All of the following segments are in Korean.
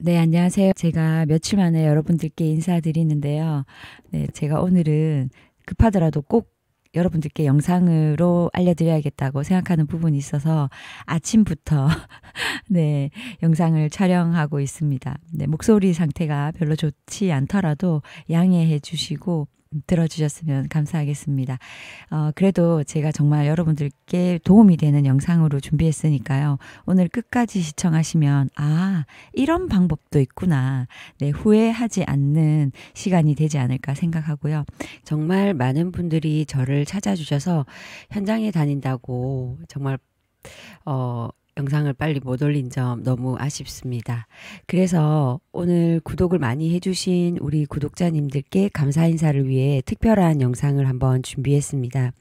네, 안녕하세요. 제가 며칠 만에 여러분들께 인사드리는데요. 네, 제가 오늘은 급하더라도 꼭 여러분들께 영상으로 알려드려야겠다고 생각하는 부분이 있어서 아침부터 네, 영상을 촬영하고 있습니다. 네, 목소리 상태가 별로 좋지 않더라도 양해해 주시고 들어주셨으면 감사하겠습니다. 그래도 제가 정말 여러분들께 도움이 되는 영상으로 준비했으니까요. 오늘 끝까지 시청하시면, 아, 이런 방법도 있구나. 네, 후회하지 않는 시간이 되지 않을까 생각하고요. 정말 많은 분들이 저를 찾아주셔서 현장에 다닌다고 정말, 영상을 빨리 못 올린 점 너무 아쉽습니다. 그래서 오늘 구독을 많이 해주신 우리 구독자님들께 감사 인사를 위해 특별한 영상을 한번 준비했습니다.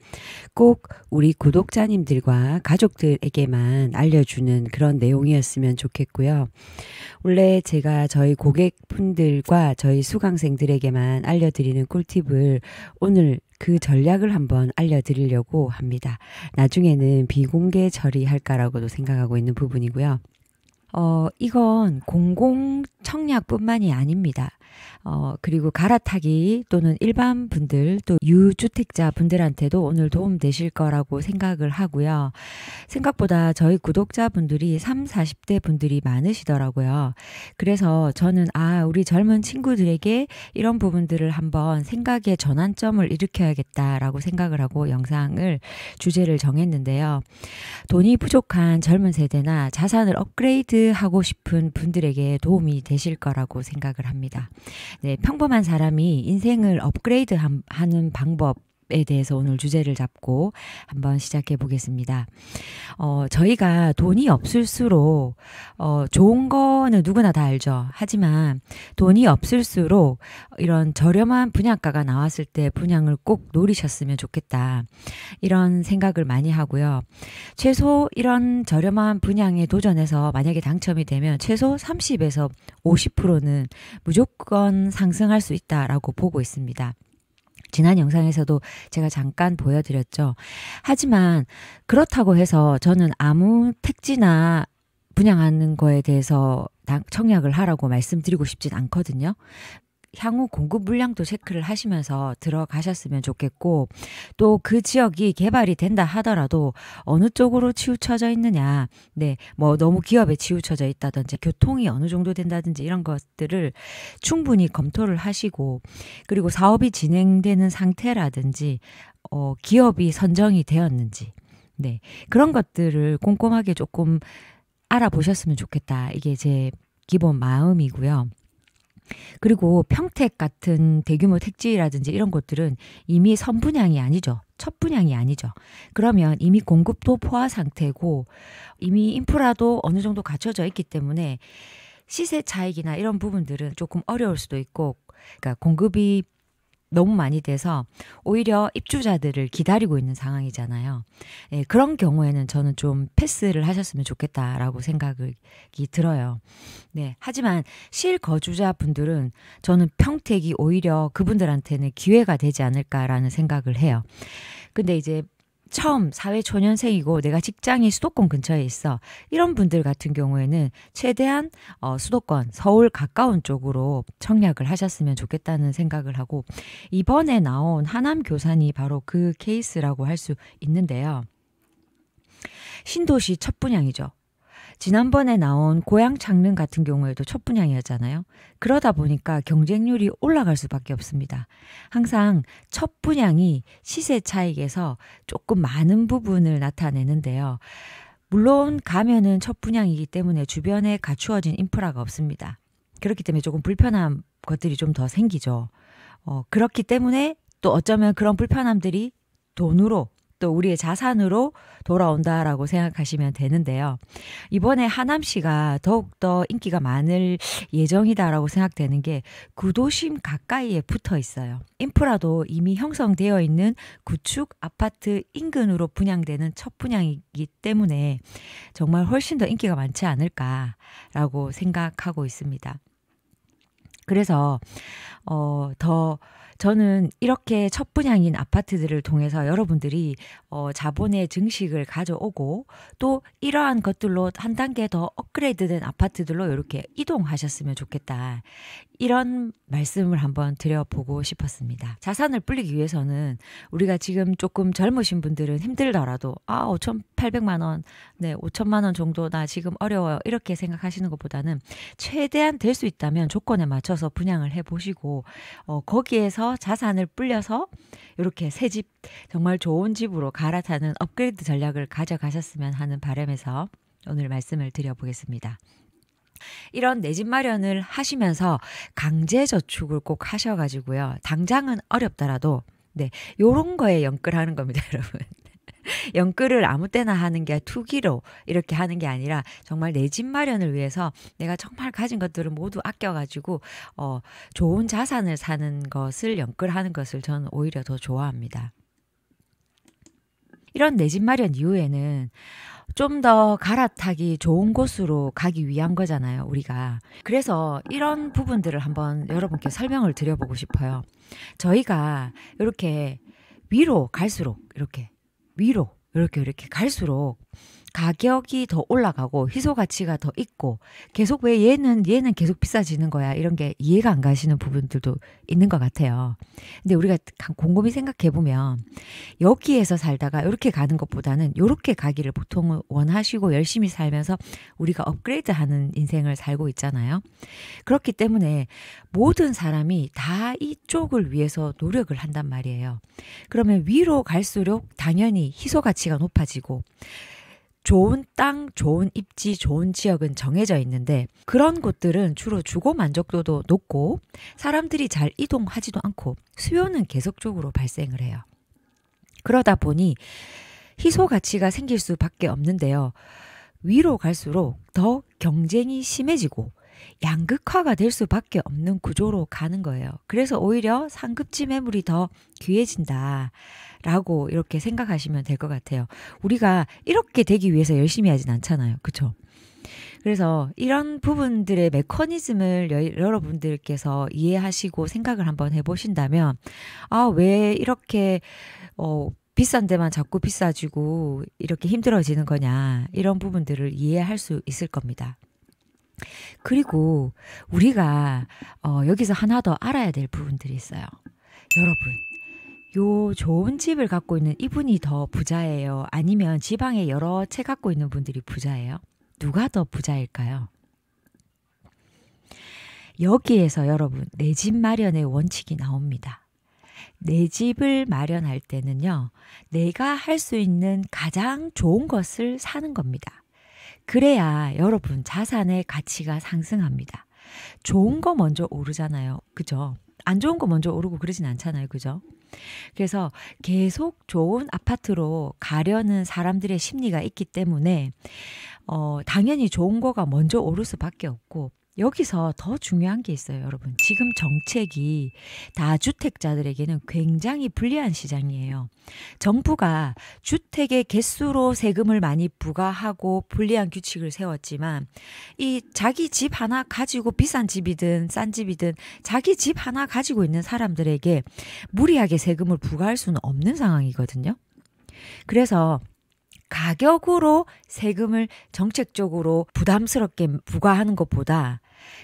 꼭 우리 구독자님들과 가족들에게만 알려주는 그런 내용이었으면 좋겠고요. 원래 제가 저희 고객분들과 저희 수강생들에게만 알려드리는 꿀팁을 오늘 그 전략을 한번 알려드리려고 합니다. 나중에는 비공개 처리할까라고도 생각하고 있는 부분이고요. 이건 공공 청약뿐만이 아닙니다. 그리고 갈아타기 또는 일반 분들 또 유주택자 분들한테도 오늘 도움 되실 거라고 생각을 하고요. 생각보다 저희 구독자분들이 3, 40대 분들이 많으시더라고요. 그래서 저는 우리 젊은 친구들에게 이런 부분들을 한번 생각의 전환점을 일으켜야겠다라고 생각을 하고 영상을 주제를 정했는데요. 돈이 부족한 젊은 세대나 자산을 업그레이드 하고 싶은 분들에게 도움이 되실 거라고 생각을 합니다. 네, 평범한 사람이 인생을 업그레이드 하는 방법에 대해서 오늘 주제를 잡고 한번 시작해 보겠습니다. 저희가 돈이 없을수록, 좋은 거는 누구나 다 알죠. 하지만 돈이 없을수록 이런 저렴한 분양가가 나왔을 때 분양을 꼭 노리셨으면 좋겠다. 이런 생각을 많이 하고요. 최소 이런 저렴한 분양에 도전해서 만약에 당첨이 되면 최소 30에서 50%는 무조건 상승할 수 있다라고 보고 있습니다. 지난 영상에서도 제가 잠깐 보여드렸죠. 하지만 그렇다고 해서 저는 아무 택지나 분양하는 거에 대해서 청약을 하라고 말씀드리고 싶진 않거든요. 향후 공급 물량도 체크를 하시면서 들어가셨으면 좋겠고, 또 그 지역이 개발이 된다 하더라도 어느 쪽으로 치우쳐져 있느냐, 네, 뭐 너무 기업에 치우쳐져 있다든지 교통이 어느 정도 된다든지 이런 것들을 충분히 검토를 하시고, 그리고 사업이 진행되는 상태라든지 기업이 선정이 되었는지, 네, 그런 것들을 꼼꼼하게 조금 알아보셨으면 좋겠다. 이게 제 기본 마음이고요. 그리고 평택 같은 대규모 택지라든지 이런 곳들은 이미 선분양이 아니죠. 첫 분양이 아니죠. 그러면 이미 공급도 포화 상태고 이미 인프라도 어느 정도 갖춰져 있기 때문에 시세 차익이나 이런 부분들은 조금 어려울 수도 있고, 그러니까 공급이 너무 많이 돼서 오히려 입주자들을 기다리고 있는 상황이잖아요. 예, 그런 경우에는 저는 좀 패스를 하셨으면 좋겠다라고 생각이 들어요. 네, 하지만 실거주자 분들은 저는 평택이 오히려 그분들한테는 기회가 되지 않을까라는 생각을 해요. 근데 이제 처음 사회초년생이고 내가 직장이 수도권 근처에 있어. 이런 분들 같은 경우에는 최대한 수도권, 서울 가까운 쪽으로 청약을 하셨으면 좋겠다는 생각을 하고, 이번에 나온 하남 교산이 바로 그 케이스라고 할 수 있는데요. 신도시 첫 분양이죠. 지난번에 나온 고양 창릉 같은 경우에도 첫 분양이었잖아요. 그러다 보니까 경쟁률이 올라갈 수밖에 없습니다. 항상 첫 분양이 시세 차익에서 조금 많은 부분을 나타내는데요. 물론 가면은 첫 분양이기 때문에 주변에 갖추어진 인프라가 없습니다. 그렇기 때문에 조금 불편한 것들이 좀 더 생기죠. 그렇기 때문에 또 어쩌면 그런 불편함들이 돈으로 또 우리의 자산으로 돌아온다라고 생각하시면 되는데요. 이번에 하남시가 더욱더 인기가 많을 예정이다라고 생각되는 게 구도심 가까이에 붙어 있어요. 인프라도 이미 형성되어 있는 구축 아파트 인근으로 분양되는 첫 분양이기 때문에 정말 훨씬 더 인기가 많지 않을까라고 생각하고 있습니다. 그래서 더 저는 이렇게 첫 분양인 아파트들을 통해서 여러분들이 자본의 증식을 가져오고 또 이러한 것들로 한 단계 더 업그레이드된 아파트들로 이렇게 이동하셨으면 좋겠다. 이런 말씀을 한번 드려보고 싶었습니다. 자산을 불리기 위해서는 우리가 지금 조금 젊으신 분들은 힘들더라도 5,800만 원, 네, 5천만 원 정도 나 지금 어려워요. 이렇게 생각하시는 것보다는 최대한 될 수 있다면 조건에 맞춰서 분양을 해보시고 거기에서 자산을 불려서 이렇게 새 집, 정말 좋은 집으로 갈아타는 업그레이드 전략을 가져가셨으면 하는 바람에서 오늘 말씀을 드려보겠습니다. 이런 내 집 마련을 하시면서 강제저축을 꼭 하셔가지고요. 당장은 어렵더라도 네, 요런 거에 연끌하는 겁니다, 여러분. 연끌을 아무 때나 하는 게 투기로 이렇게 하는 게 아니라 정말 내 집 마련을 위해서 내가 정말 가진 것들을 모두 아껴가지고 좋은 자산을 사는 것을 연끌하는 것을 저는 오히려 더 좋아합니다. 이런 내 집 마련 이후에는 좀 더 갈아타기 좋은 곳으로 가기 위한 거잖아요, 우리가. 그래서 이런 부분들을 한번 여러분께 설명을 드려보고 싶어요. 저희가 이렇게 위로 갈수록 이렇게 갈수록 가격이 더 올라가고 희소 가치가 더 있고 계속 왜 얘는 계속 비싸지는 거야 이런 게 이해가 안 가시는 부분들도 있는 것 같아요. 근데 우리가 곰곰이 생각해 보면 여기에서 살다가 이렇게 가는 것보다는 이렇게 가기를 보통 원하시고 열심히 살면서 우리가 업그레이드하는 인생을 살고 있잖아요. 그렇기 때문에 모든 사람이 다 이쪽을 위해서 노력을 한단 말이에요. 그러면 위로 갈수록 당연히 희소 가치가 높아지고 좋은 땅, 좋은 입지, 좋은 지역은 정해져 있는데 그런 곳들은 주로 주거 만족도도 높고 사람들이 잘 이동하지도 않고 수요는 계속적으로 발생을 해요. 그러다 보니 희소 가치가 생길 수밖에 없는데요. 위로 갈수록 더 경쟁이 심해지고 양극화가 될 수밖에 없는 구조로 가는 거예요. 그래서 오히려 상급지 매물이 더 귀해진다. 라고 이렇게 생각하시면 될 것 같아요. 우리가 이렇게 되기 위해서 열심히 하진 않잖아요. 그렇죠? 그래서 이런 부분들의 메커니즘을 여러분들께서 이해하시고 생각을 한번 해보신다면 왜 이렇게 비싼 데만 자꾸 비싸지고 이렇게 힘들어지는 거냐 이런 부분들을 이해할 수 있을 겁니다. 그리고 우리가 여기서 하나 더 알아야 될 부분들이 있어요. 여러분, 요 좋은 집을 갖고 있는 이분이 더 부자예요? 아니면 지방에 여러 채 갖고 있는 분들이 부자예요? 누가 더 부자일까요? 여기에서 여러분, 내 집 마련의 원칙이 나옵니다. 내 집을 마련할 때는요, 내가 할 수 있는 가장 좋은 것을 사는 겁니다. 그래야 여러분 자산의 가치가 상승합니다. 좋은 거 먼저 오르잖아요. 그죠? 안 좋은 거 먼저 오르고 그러진 않잖아요. 그죠? 그래서 계속 좋은 아파트로 가려는 사람들의 심리가 있기 때문에 당연히 좋은 거가 먼저 오를 수밖에 없고 여기서 더 중요한 게 있어요, 여러분. 지금 정책이 다주택자들에게는 굉장히 불리한 시장이에요. 정부가 주택의 개수로 세금을 많이 부과하고 불리한 규칙을 세웠지만 이 자기 집 하나 가지고 비싼 집이든 싼 집이든 자기 집 하나 가지고 있는 사람들에게 무리하게 세금을 부과할 수는 없는 상황이거든요. 그래서 가격으로 세금을 정책적으로 부담스럽게 부과하는 것보다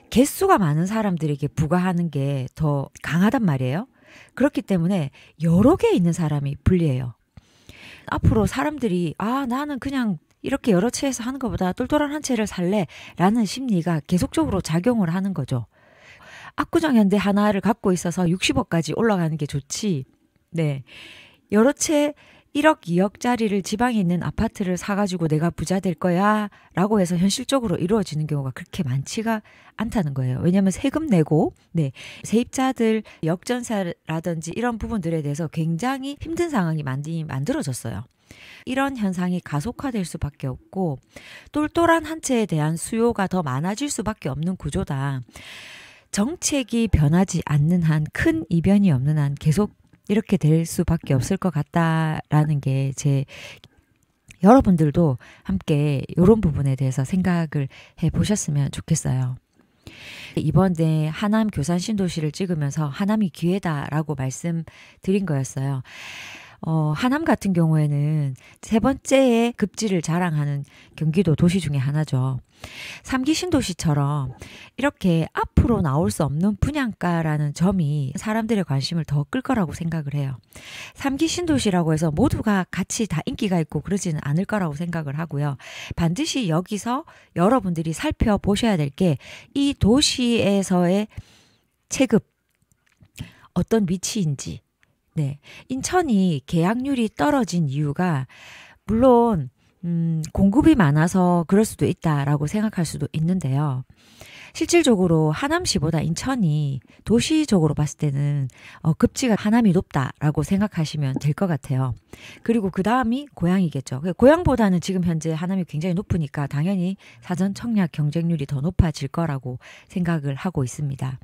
개수가 많은 사람들에게 부과하는 게 더 강하단 말이에요. 그렇기 때문에 여러 개 있는 사람이 불리해요. 앞으로 사람들이 나는 그냥 이렇게 여러 채에서 하는 것보다 똘똘한 한 채를 살래 라는 심리가 계속적으로 작용을 하는 거죠. 압구정 현대 하나를 갖고 있어서 60억까지 올라가는 게 좋지. 네, 여러 채 1억, 2억짜리를 지방에 있는 아파트를 사가지고 내가 부자 될 거야 라고 해서 현실적으로 이루어지는 경우가 그렇게 많지가 않다는 거예요. 왜냐하면 세금 내고 세입자들 역전세라든지 이런 부분들에 대해서 굉장히 힘든 상황이 만들어졌어요. 이런 현상이 가속화될 수밖에 없고 똘똘한 한 채에 대한 수요가 더 많아질 수밖에 없는 구조다. 정책이 변하지 않는 한, 큰 이변이 없는 한 계속 이렇게 될 수밖에 없을 것 같다라는 게 여러분들도 함께 이런 부분에 대해서 생각을 해보셨으면 좋겠어요. 이번에 하남 교산 신도시를 찍으면서 하남이 기회다라고 말씀드린 거였어요. 하남 같은 경우에는 세 번째의 급지를 자랑하는 경기도 도시 중에 하나죠. 3기 신도시처럼 이렇게 앞으로 나올 수 없는 분양가라는 점이 사람들의 관심을 더 끌 거라고 생각을 해요. 3기 신도시라고 해서 모두가 같이 다 인기가 있고 그러지는 않을 거라고 생각을 하고요. 반드시 여기서 여러분들이 살펴보셔야 될 게 이 도시에서의 체급, 어떤 위치인지. 네, 인천이 계약률이 떨어진 이유가 물론 공급이 많아서 그럴 수도 있다라고 생각할 수도 있는데요. 실질적으로 하남시보다 인천이 도시적으로 봤을 때는 급지가 하남이 높다라고 생각하시면 될 것 같아요. 그리고 그 다음이 고양이겠죠. 고양보다는 지금 현재 하남이 굉장히 높으니까 당연히 사전 청약 경쟁률이 더 높아질 거라고 생각을 하고 있습니다.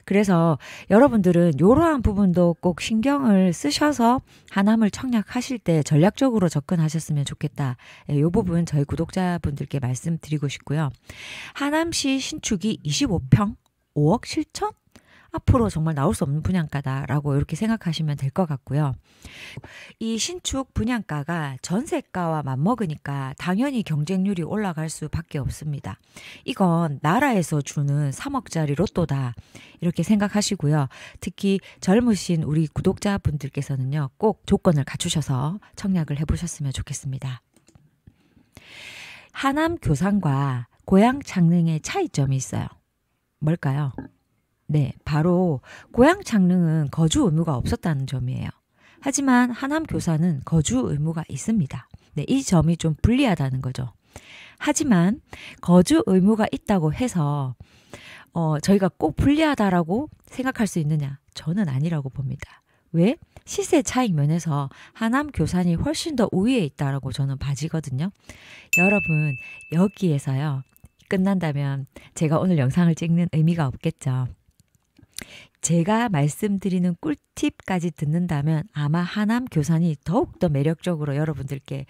그래서 여러분들은 이러한 부분도 꼭 신경을 쓰셔서 하남을 청약하실 때 전략적으로 접근하셨으면 좋겠다. 이 부분 저희 구독자분들께 말씀드리고 싶고요. 하남시 신축이 25평 5억 7천? 앞으로 정말 나올 수 없는 분양가다라고 이렇게 생각하시면 될 것 같고요. 이 신축 분양가가 전세가와 맞먹으니까 당연히 경쟁률이 올라갈 수밖에 없습니다. 이건 나라에서 주는 3억짜리 로또다 이렇게 생각하시고요. 특히 젊으신 우리 구독자분들께서는요. 꼭 조건을 갖추셔서 청약을 해보셨으면 좋겠습니다. 하남 교산과 고양 창릉의 차이점이 있어요. 뭘까요? 네, 바로 고양 창릉은 거주 의무가 없었다는 점이에요. 하지만 하남 교산은 거주 의무가 있습니다. 네, 이 점이 좀 불리하다는 거죠. 하지만 거주 의무가 있다고 해서 저희가 꼭 불리하다라고 생각할 수 있느냐? 저는 아니라고 봅니다. 왜? 시세 차익 면에서 하남 교산이 훨씬 더 우위에 있다라고 저는 봐지거든요. 여러분, 여기에서요. 끝난다면 제가 오늘 영상을 찍는 의미가 없겠죠. 제가 말씀드리는 꿀팁까지 듣는다면 아마 하남 교산이 더욱더 매력적으로 여러분들께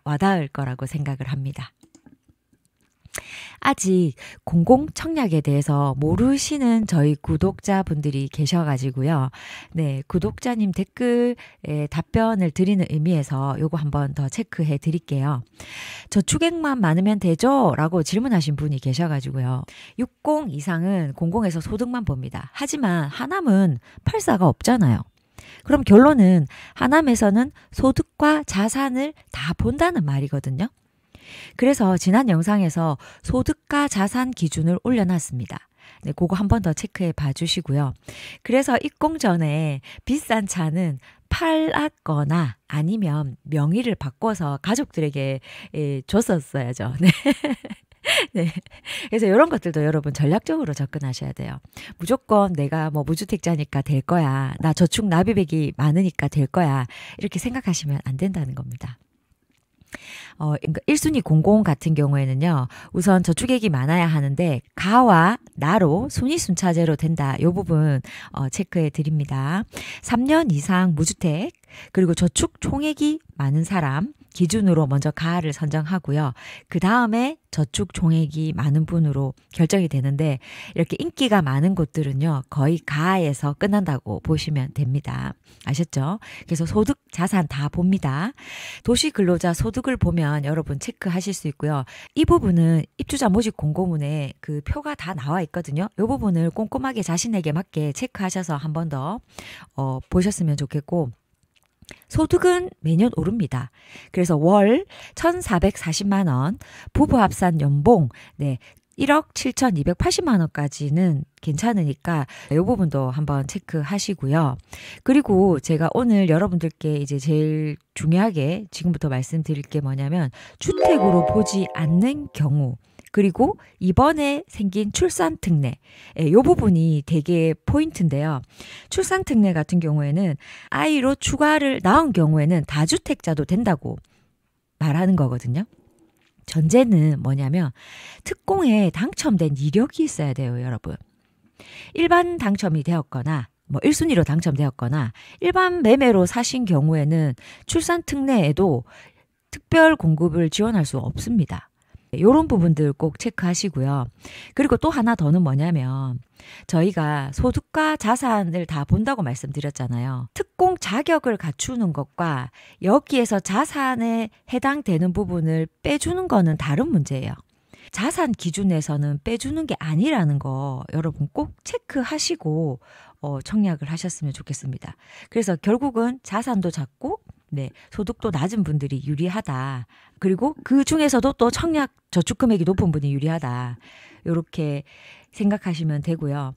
와닿을 거라고 생각을 합니다. 아직 공공청약에 대해서 모르시는 저희 구독자분들이 계셔가지고요. 네, 구독자님 댓글에 답변을 드리는 의미에서 요거 한번 더 체크해 드릴게요. 저축액만 많으면 되죠? 라고 질문하신 분이 계셔가지고요. 60 이상은 공공에서 소득만 봅니다. 하지만 하남은 84가 없잖아요. 그럼 결론은 하남에서는 소득과 자산을 다 본다는 말이거든요. 그래서 지난 영상에서 소득과 자산 기준을 올려놨습니다. 네, 그거 한 번 더 체크해 봐주시고요. 그래서 입공 전에 비싼 차는 팔았거나 아니면 명의를 바꿔서 가족들에게 줬었어야죠. 네. 네. 그래서 이런 것들도 여러분 전략적으로 접근하셔야 돼요. 무조건 내가 뭐 무주택자니까 될 거야. 나 저축 납입액이 많으니까 될 거야. 이렇게 생각하시면 안 된다는 겁니다. 1순위 공공 같은 경우에는요. 우선 저축액이 많아야 하는데 가와 나로 순위순차제로 된다. 이 부분 체크해 드립니다. 3년 이상 무주택 그리고 저축 총액이 많은 사람 기준으로 먼저 가를 선정하고요. 그 다음에 저축 총액이 많은 분으로 결정이 되는데 이렇게 인기가 많은 곳들은요. 거의 가에서 끝난다고 보시면 됩니다. 아셨죠? 그래서 소득, 자산 다 봅니다. 도시근로자 소득을 보면 여러분 체크하실 수 있고요. 이 부분은 입주자 모집 공고문에 그 표가 다 나와 있거든요. 이 부분을 꼼꼼하게 자신에게 맞게 체크하셔서 한 번 더 보셨으면 좋겠고 소득은 매년 오릅니다. 그래서 월 1,440만 원, 부부 합산 연봉 1억 7,280만 원까지는 괜찮으니까 이 부분도 한번 체크하시고요. 그리고 제가 오늘 여러분들께 이제 제일 중요하게 지금부터 말씀드릴 게 뭐냐면 주택으로 보지 않는 경우 그리고 이번에 생긴 출산특례 이 부분이 되게 포인트인데요. 출산특례 같은 경우에는 아이로 추가를 낳은 경우에는 다주택자도 된다고 말하는 거거든요. 전제는 뭐냐면 특공에 당첨된 이력이 있어야 돼요, 여러분. 일반 당첨이 되었거나 뭐 1순위로 당첨되었거나 일반 매매로 사신 경우에는 출산특례에도 특별 공급을 지원할 수 없습니다. 요런 부분들 꼭 체크하시고요. 그리고 또 하나 더는 뭐냐면 저희가 소득과 자산을 다 본다고 말씀드렸잖아요. 특공 자격을 갖추는 것과 여기에서 자산에 해당되는 부분을 빼주는 거는 다른 문제예요. 자산 기준에서는 빼주는 게 아니라는 거 여러분 꼭 체크하시고 청약을 하셨으면 좋겠습니다. 그래서 결국은 자산도 작고 네, 소득도 낮은 분들이 유리하다. 그리고 그 중에서도 또 청약 저축 금액이 높은 분이 유리하다. 이렇게 생각하시면 되고요.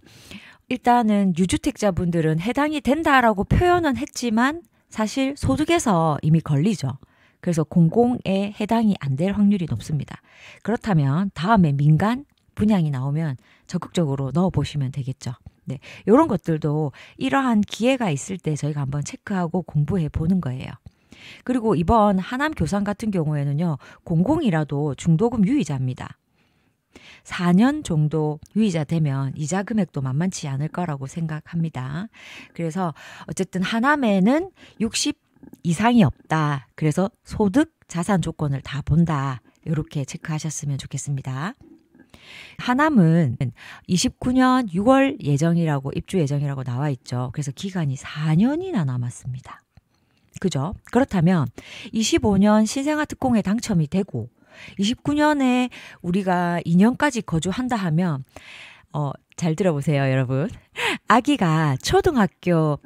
일단은 유주택자분들은 해당이 된다라고 표현은 했지만 사실 소득에서 이미 걸리죠. 그래서 공공에 해당이 안 될 확률이 높습니다. 그렇다면 다음에 민간 분양이 나오면 적극적으로 넣어보시면 되겠죠. 네, 이런 것들도 이러한 기회가 있을 때 저희가 한번 체크하고 공부해 보는 거예요. 그리고 이번 하남 교산 같은 경우에는요. 공공이라도 중도금 유의자입니다. 4년 정도 유의자 되면 이자 금액도 만만치 않을 거라고 생각합니다. 그래서 어쨌든 하남에는 60 이상이 없다. 그래서 소득, 자산 조건을 다 본다. 이렇게 체크하셨으면 좋겠습니다. 하남은 29년 6월 예정이라고 입주 예정이라고 나와 있죠. 그래서 기간이 4년이나 남았습니다. 그죠? 그렇다면 25년 신생아 특공에 당첨이 되고 29년에 우리가 2년까지 거주한다 하면 잘 들어보세요, 여러분. 아기가 초등학교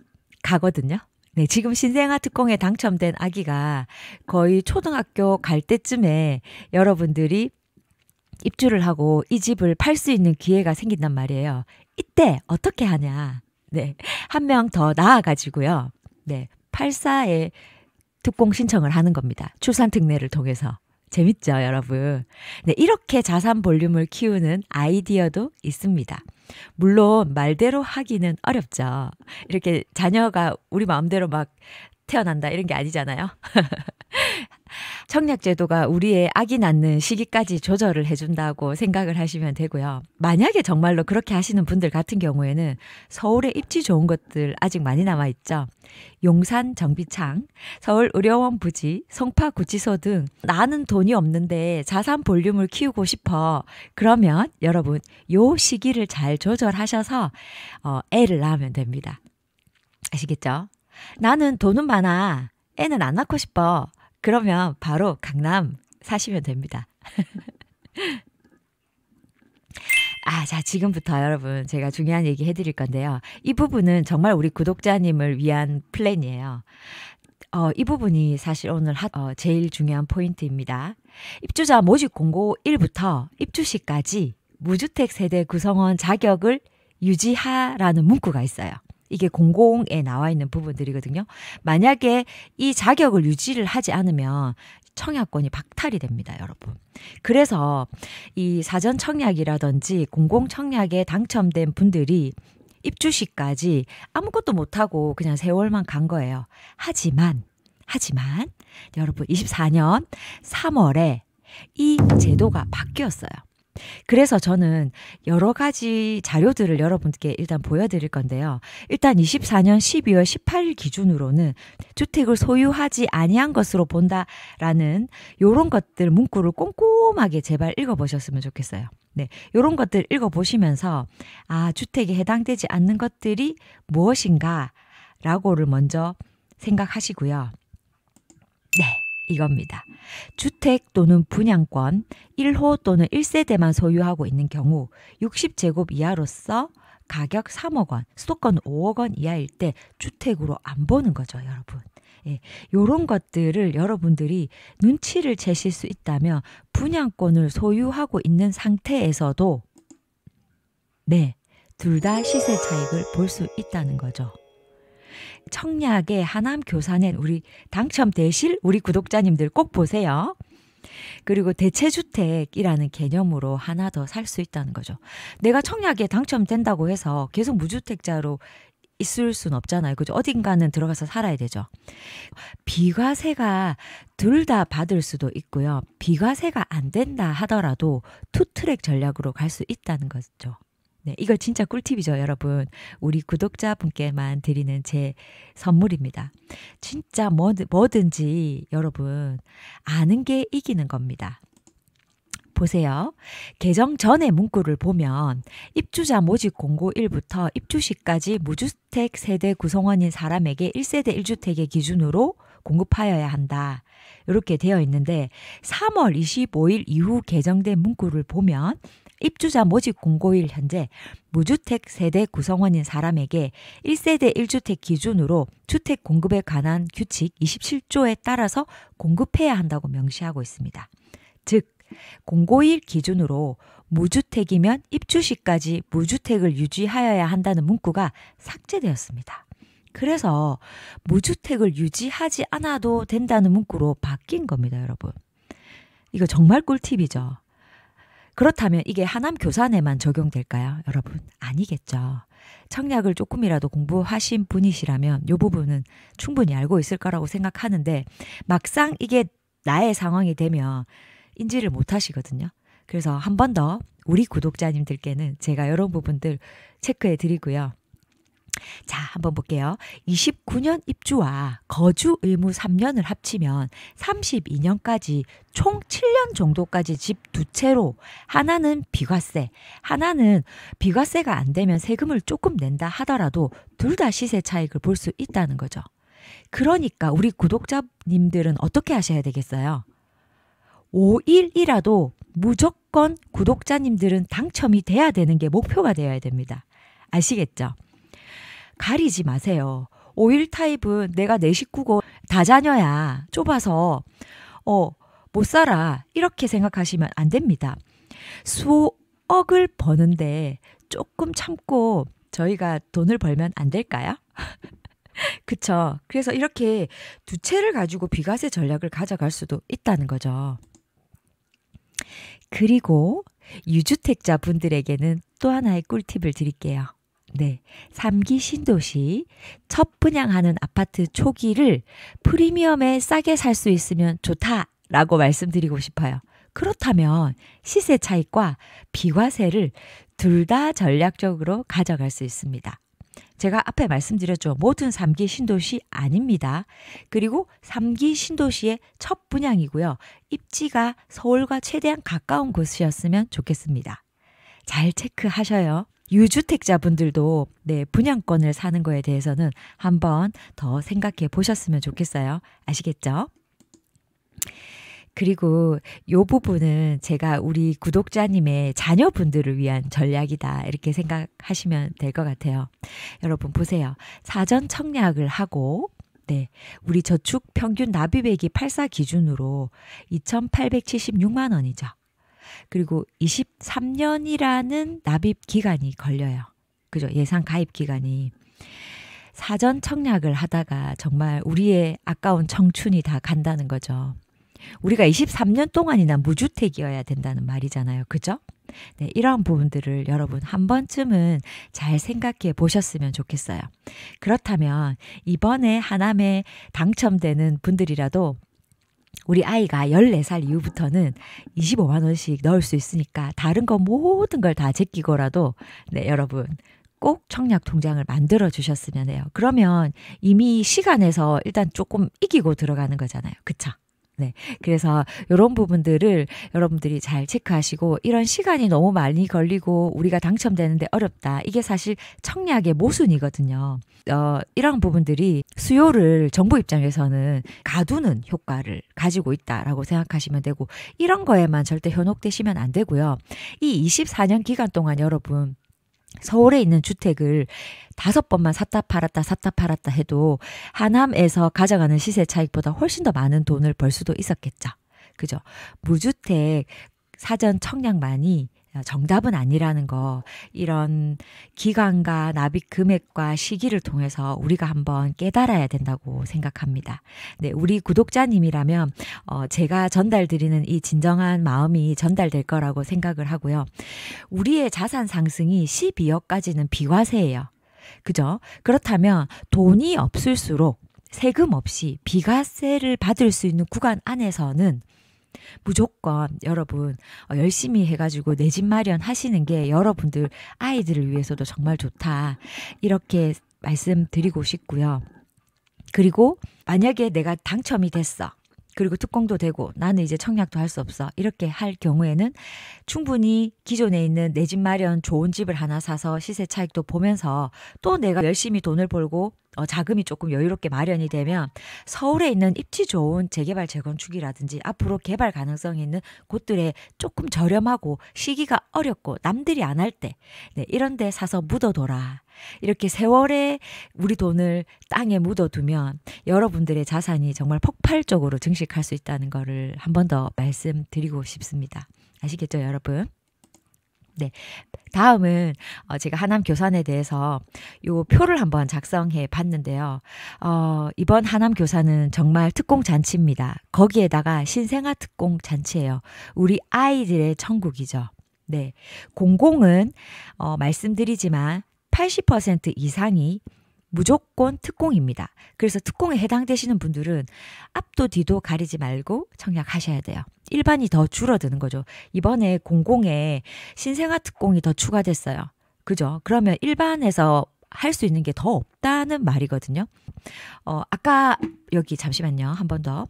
가거든요. 네, 지금 신생아 특공에 당첨된 아기가 거의 초등학교 갈 때쯤에 여러분들이 입주를 하고 이 집을 팔 수 있는 기회가 생긴단 말이에요. 이때 어떻게 하냐. 네, 한 명 더 나아가지고요. 네, 84에 특공 신청을 하는 겁니다. 출산 특례를 통해서. 재밌죠, 여러분? 네, 이렇게 자산 볼륨을 키우는 아이디어도 있습니다. 물론 말대로 하기는 어렵죠. 이렇게 자녀가 우리 마음대로 막 태어난다 이런 게 아니잖아요. 청약제도가 우리의 아기 낳는 시기까지 조절을 해준다고 생각을 하시면 되고요. 만약에 정말로 그렇게 하시는 분들 같은 경우에는 서울에 입지 좋은 것들 아직 많이 남아있죠. 용산 정비창, 서울 의료원 부지, 송파 구치소 등 나는 돈이 없는데 자산 볼륨을 키우고 싶어. 그러면 여러분 요 시기를 잘 조절하셔서 애를 낳으면 됩니다. 아시겠죠? 나는 돈은 많아. 애는 안 낳고 싶어. 그러면 바로 강남 사시면 됩니다. 자, 지금부터 여러분 제가 중요한 얘기 해드릴 건데요. 이 부분은 정말 우리 구독자님을 위한 플랜이에요. 이 부분이 사실 오늘 제일 중요한 포인트입니다. 입주자 모집 공고 1부터 입주 시까지 무주택 세대 구성원 자격을 유지하라는 문구가 있어요. 이게 공공에 나와 있는 부분들이거든요. 만약에 이 자격을 유지를 하지 않으면 청약권이 박탈이 됩니다, 여러분. 그래서 이 사전 청약이라든지 공공 청약에 당첨된 분들이 입주 시까지 아무것도 못하고 그냥 세월만 간 거예요. 하지만 여러분 24년 3월에 이 제도가 바뀌었어요. 그래서 저는 여러 가지 자료들을 여러분께 일단 보여드릴 건데요. 일단 24년 12월 18일 기준으로는 주택을 소유하지 아니한 것으로 본다라는 요런 것들 문구를 꼼꼼하게 제발 읽어보셨으면 좋겠어요. 네, 요런 것들 읽어보시면서 주택에 해당되지 않는 것들이 무엇인가 라고를 먼저 생각하시고요. 네. 이겁니다. 주택 또는 분양권 1호 또는 1세대만 소유하고 있는 경우 60제곱 이하로서 가격 3억 원, 수도권 5억 원 이하일 때 주택으로 안 보는 거죠, 여러분. 예, 요런 것들을 여러분들이 눈치를 채실 수 있다면 분양권을 소유하고 있는 상태에서도 네, 둘 다 시세 차익을 볼 수 있다는 거죠. 청약에 하남 교산에 우리 당첨되실 우리 구독자님들 꼭 보세요. 그리고 대체주택이라는 개념으로 하나 더 살 수 있다는 거죠. 내가 청약에 당첨된다고 해서 계속 무주택자로 있을 수는 없잖아요. 그죠? 어딘가는 들어가서 살아야 되죠. 비과세가 둘 다 받을 수도 있고요. 비과세가 안 된다 하더라도 투트랙 전략으로 갈 수 있다는 거죠. 네, 이거 진짜 꿀팁이죠, 여러분. 우리 구독자분께만 드리는 제 선물입니다. 진짜 뭐든지 여러분 아는 게 이기는 겁니다. 보세요. 개정 전의 문구를 보면 입주자 모집 공고 1부터 입주 시까지 무주택 세대 구성원인 사람에게 1세대 1주택의 기준으로 공급하여야 한다. 이렇게 되어 있는데 3월 25일 이후 개정된 문구를 보면 입주자 모집 공고일 현재 무주택 세대 구성원인 사람에게 1세대 1주택 기준으로 주택 공급에 관한 규칙 27조에 따라서 공급해야 한다고 명시하고 있습니다. 즉 공고일 기준으로 무주택이면 입주 시까지 무주택을 유지하여야 한다는 문구가 삭제되었습니다. 그래서 무주택을 유지하지 않아도 된다는 문구로 바뀐 겁니다, 여러분. 이거 정말 꿀팁이죠. 그렇다면 이게 하남 교산에만 적용될까요, 여러분? 아니겠죠. 청약을 조금이라도 공부하신 분이시라면 이 부분은 충분히 알고 있을 거라고 생각하는데 막상 이게 나의 상황이 되면 인지를 못 하시거든요. 그래서 한 번 더 우리 구독자님들께는 제가 이런 부분들 체크해 드리고요. 자, 한번 볼게요. 29년 입주와 거주 의무 3년을 합치면 32년까지 총 7년 정도까지 집 두 채로 하나는 비과세, 하나는 비과세가 안 되면 세금을 조금 낸다 하더라도 둘 다 시세 차익을 볼 수 있다는 거죠. 그러니까 우리 구독자님들은 어떻게 하셔야 되겠어요? 5일이라도 무조건 구독자님들은 당첨이 돼야 되는 게 목표가 되어야 됩니다. 아시겠죠? 가리지 마세요. 5일 타입은 내가 내 식구고 다자녀야 좁아서 못 살아 이렇게 생각하시면 안 됩니다. 수억을 버는데 조금 참고 저희가 돈을 벌면 안 될까요? 그쵸? 그래서 이렇게 두 채를 가지고 비과세 전략을 가져갈 수도 있다는 거죠. 그리고 유주택자 분들에게는 또 하나의 꿀팁을 드릴게요. 네, 3기 신도시 첫 분양하는 아파트 초기를 프리미엄에 싸게 살 수 있으면 좋다라고 말씀드리고 싶어요. 그렇다면 시세 차익과 비과세를 둘 다 전략적으로 가져갈 수 있습니다. 제가 앞에 말씀드렸죠. 모든 3기 신도시 아닙니다. 그리고 3기 신도시의 첫 분양이고요. 입지가 서울과 최대한 가까운 곳이었으면 좋겠습니다. 잘 체크하셔요. 유주택자분들도 분양권을 사는 거에 대해서는 한번 더 생각해 보셨으면 좋겠어요. 아시겠죠? 그리고 이 부분은 제가 우리 구독자님의 자녀분들을 위한 전략이다 이렇게 생각하시면 될 것 같아요. 여러분 보세요. 사전 청약을 하고 우리 저축 평균 납입액이 84 기준으로 2,876만 원이죠. 그리고 23년이라는 납입 기간이 걸려요. 그죠? 예상 가입 기간이. 사전 청약을 하다가 정말 우리의 아까운 청춘이 다 간다는 거죠. 우리가 23년 동안이나 무주택이어야 된다는 말이잖아요. 그죠? 네, 이러한 부분들을 여러분 한 번쯤은 잘 생각해 보셨으면 좋겠어요. 그렇다면 이번에 하남에 당첨되는 분들이라도 우리 아이가 14살 이후부터는 25만 원씩 넣을 수 있으니까 다른 거 모든 걸 다 제끼고라도 여러분 꼭 청약 통장을 만들어 주셨으면 해요. 그러면 이미 시간에서 일단 조금 이기고 들어가는 거잖아요. 그쵸? 네. 그래서 이런 부분들을 여러분들이 잘 체크하시고 이런 시간이 너무 많이 걸리고 우리가 당첨되는데 어렵다. 이게 사실 청약의 모순이거든요. 이런 부분들이 수요를 정부 입장에서는 가두는 효과를 가지고 있다라고 생각하시면 되고 이런 거에만 절대 현혹되시면 안 되고요. 이 24년 기간 동안 여러분 서울에 있는 주택을 5번만 샀다 팔았다 해도 하남에서 가져가는 시세 차익보다 훨씬 더 많은 돈을 벌 수도 있었겠죠. 그죠? 무주택 사전 청약만이 정답은 아니라는 거, 이런 기간과 납입 금액과 시기를 통해서 우리가 한번 깨달아야 된다고 생각합니다. 네, 우리 구독자님이라면 제가 전달드리는 이 진정한 마음이 전달될 거라고 생각을 하고요. 우리의 자산 상승이 12억까지는 비과세예요. 그죠? 그렇다면 돈이 없을수록 세금 없이 비과세를 받을 수 있는 구간 안에서는 무조건 여러분 열심히 해가지고 내 집 마련하시는 게 여러분들 아이들을 위해서도 정말 좋다. 이렇게 말씀드리고 싶고요. 그리고 만약에 내가 당첨이 됐어. 그리고 특공도 되고 나는 이제 청약도 할 수 없어. 이렇게 할 경우에는 충분히 기존에 있는 내 집 마련 좋은 집을 하나 사서 시세 차익도 보면서 또 내가 열심히 돈을 벌고 자금이 조금 여유롭게 마련이 되면 서울에 있는 입지 좋은 재개발 재건축이라든지 앞으로 개발 가능성이 있는 곳들에 조금 저렴하고 시기가 어렵고 남들이 안 할 때 이런 데 사서 묻어둬라. 이렇게 세월에 우리 돈을 땅에 묻어두면 여러분들의 자산이 정말 폭발적으로 증식할 수 있다는 거를 한 번 더 말씀드리고 싶습니다. 아시겠죠, 여러분? 네. 다음은 제가 하남 교산에 대해서 요 표를 한번 작성해 봤는데요. 이번 하남 교산은 정말 특공 잔치입니다. 거기에다가 신생아 특공 잔치예요. 우리 아이들의 천국이죠. 네. 공공은 말씀드리지만 80% 이상이 무조건 특공입니다. 그래서 특공에 해당되시는 분들은 앞도 뒤도 가리지 말고 청약하셔야 돼요. 일반이 더 줄어드는 거죠. 이번에 공공에 신생아 특공이 더 추가됐어요. 그죠? 그러면 일반에서 할 수 있는 게 더 없다는 말이거든요. 아까 여기 잠시만요. 한 번 더.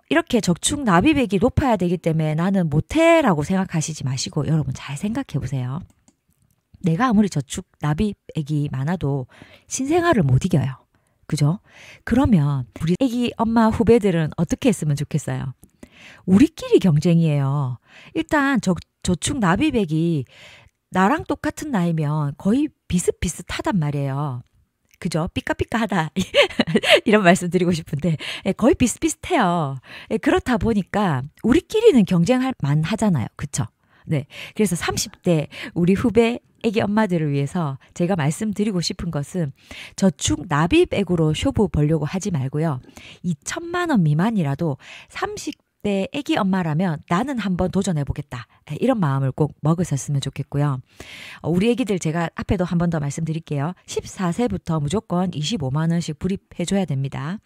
이렇게 저축 납입액이 높아야 되기 때문에 나는 못해라고 생각하시지 마시고 여러분 잘 생각해 보세요. 내가 아무리 저축 납입액이 많아도 신생아를 못 이겨요. 그죠? 그러면 우리 애기 엄마 후배들은 어떻게 했으면 좋겠어요? 우리끼리 경쟁이에요. 일단 저축 납입액이 나랑 똑같은 나이면 거의 비슷비슷하단 말이에요. 그죠? 삐까삐까하다. 이런 말씀 드리고 싶은데 거의 비슷비슷해요. 그렇다 보니까 우리끼리는 경쟁할 만하잖아요. 그쵸? 네. 그래서 30대 우리 후배 애기 엄마들을 위해서 제가 말씀드리고 싶은 것은 저축 납입액으로 쇼부 벌려고 하지 말고요. 2천만 원 미만이라도 30대 애기 엄마라면 나는 한번 도전해보겠다. 이런 마음을 꼭 먹으셨으면 좋겠고요. 우리 애기들 제가 앞에도 한 번 더 말씀드릴게요. 14세부터 무조건 25만 원씩 불입해줘야 됩니다.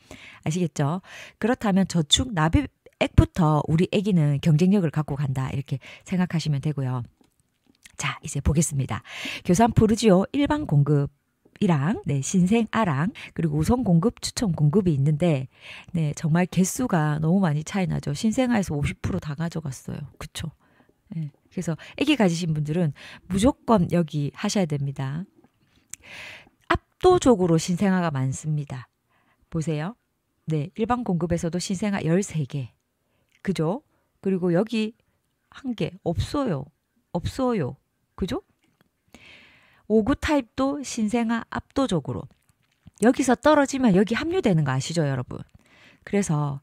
아시겠죠? 그렇다면 저축 납입액부터 우리 애기는 경쟁력을 갖고 간다. 이렇게 생각하시면 되고요. 자, 이제 보겠습니다. 교산 푸르지오 일반 공급이랑 신생아랑 그리고 우선 공급, 추천 공급이 있는데 정말 개수가 너무 많이 차이 나죠. 신생아에서 50% 다 가져갔어요. 그쵸? 네, 그래서 아기 가지신 분들은 무조건 여기 하셔야 됩니다. 압도적으로 신생아가 많습니다. 보세요. 네, 일반 공급에서도 신생아 13개. 그죠? 그리고 여기 1개 없어요. 그죠? 5구 타입도 신생아 압도적으로. 여기서 떨어지면 여기 합류되는 거 아시죠, 여러분? 그래서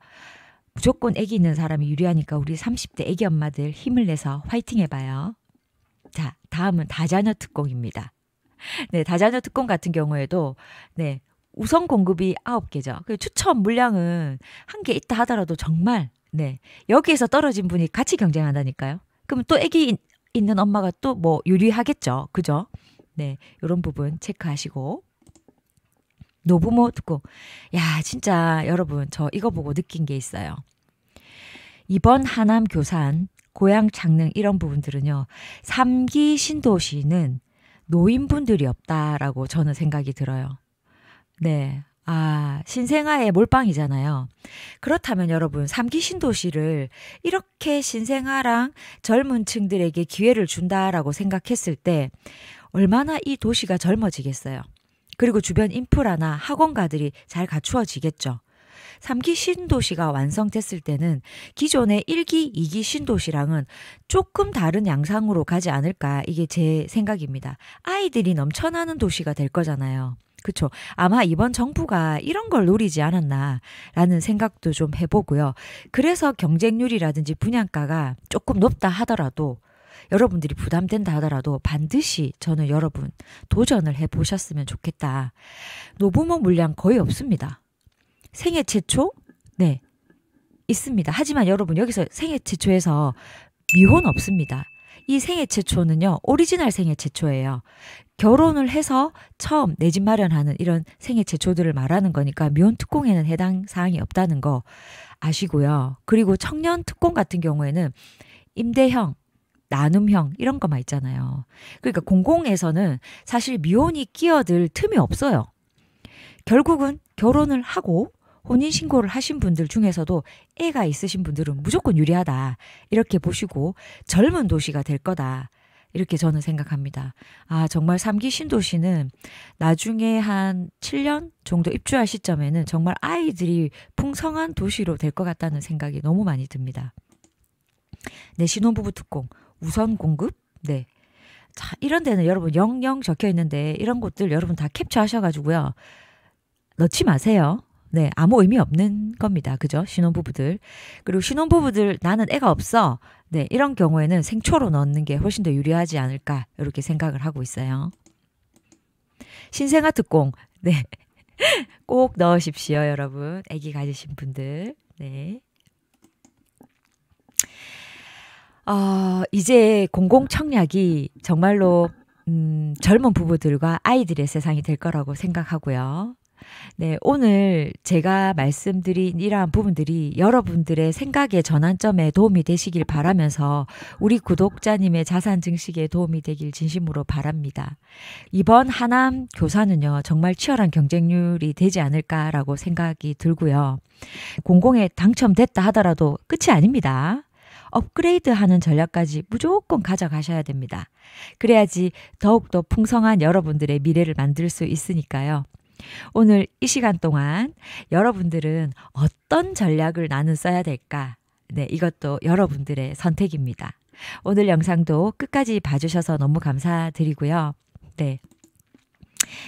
무조건 아기 있는 사람이 유리하니까 우리 30대 아기 엄마들 힘을 내서 화이팅 해봐요. 자, 다음은 다자녀 특공입니다. 네, 다자녀 특공 같은 경우에도 우선 공급이 9개죠. 그 추천 물량은 1개 있다 하더라도 정말 여기에서 떨어진 분이 같이 경쟁한다니까요. 그러면 또 아기 있는 엄마가 또 뭐 유리하겠죠. 그죠? 네, 이런 부분 체크하시고. 노부모 특공. 야, 진짜 여러분 저 이거 보고 느낀 게 있어요. 이번 하남 교산, 고양 창릉 이런 부분들은요. 3기 신도시는 노인분들이 없다라고 저는 생각이 들어요. 네. 신생아의 몰빵이잖아요. 그렇다면 여러분 3기 신도시를 이렇게 신생아랑 젊은 층들에게 기회를 준다라고 생각했을 때 얼마나 이 도시가 젊어지겠어요. 그리고 주변 인프라나 학원가들이 잘 갖추어지겠죠. 3기 신도시가 완성됐을 때는 기존의 1기, 2기 신도시랑은 조금 다른 양상으로 가지 않을까, 이게 제 생각입니다. 아이들이 넘쳐나는 도시가 될 거잖아요. 그쵸? 아마 이번 정부가 이런 걸 노리지 않았나라는 생각도 좀 해보고요. 그래서 경쟁률이라든지 분양가가 조금 높다 하더라도 여러분들이 부담된다 하더라도 반드시 저는 여러분 도전을 해보셨으면 좋겠다. 노부모 물량 거의 없습니다. 생애 최초? 네, 있습니다. 하지만 여러분 여기서 생애 최초에서 미혼 없습니다. 이 생애 최초는요, 오리지널 생애 최초예요. 결혼을 해서 처음 내 집 마련하는 이런 생애 최초들을 말하는 거니까 미혼 특공에는 해당 사항이 없다는 거 아시고요. 그리고 청년 특공 같은 경우에는 임대형, 나눔형 이런 것만 있잖아요. 그러니까 공공에서는 사실 미혼이 끼어들 틈이 없어요. 결국은 결혼을 하고 혼인신고를 하신 분들 중에서도 애가 있으신 분들은 무조건 유리하다. 이렇게 보시고 젊은 도시가 될 거다. 이렇게 저는 생각합니다. 아, 정말 3기 신도시는 나중에 한 7년 정도 입주할 시점에는 정말 아이들이 풍성한 도시로 될 것 같다는 생각이 너무 많이 듭니다. 네, 신혼부부 특공, 우선 공급? 네. 자, 이런 데는 여러분 00 적혀 있는데 이런 곳들 여러분 다 캡처하셔가지고요. 넣지 마세요. 네, 아무 의미 없는 겁니다. 그죠? 신혼부부들. 그리고 신혼부부들 나는 애가 없어. 네, 이런 경우에는 생초로 넣는 게 훨씬 더 유리하지 않을까 이렇게 생각을 하고 있어요. 신생아 특공. 네. 꼭 넣으십시오, 여러분. 아기 가지신 분들. 네. 이제 공공청약이 정말로 젊은 부부들과 아이들의 세상이 될 거라고 생각하고요. 네, 오늘 제가 말씀드린 이러한 부분들이 여러분들의 생각의 전환점에 도움이 되시길 바라면서 우리 구독자님의 자산 증식에 도움이 되길 진심으로 바랍니다. 이번 하남 교사는요, 정말 치열한 경쟁률이 되지 않을까라고 생각이 들고요. 공공에 당첨됐다 하더라도 끝이 아닙니다. 업그레이드 하는 전략까지 무조건 가져가셔야 됩니다. 그래야지 더욱더 풍성한 여러분들의 미래를 만들 수 있으니까요. 오늘 이 시간 동안 여러분들은 어떤 전략을 나는 써야 될까? 네, 이것도 여러분들의 선택입니다. 오늘 영상도 끝까지 봐주셔서 너무 감사드리고요. 네.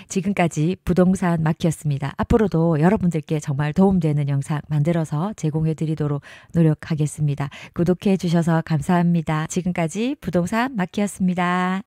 지금까지 부동산 마키였습니다. 앞으로도 여러분들께 정말 도움되는 영상 만들어서 제공해 드리도록 노력하겠습니다. 구독해 주셔서 감사합니다. 지금까지 부동산 마키였습니다.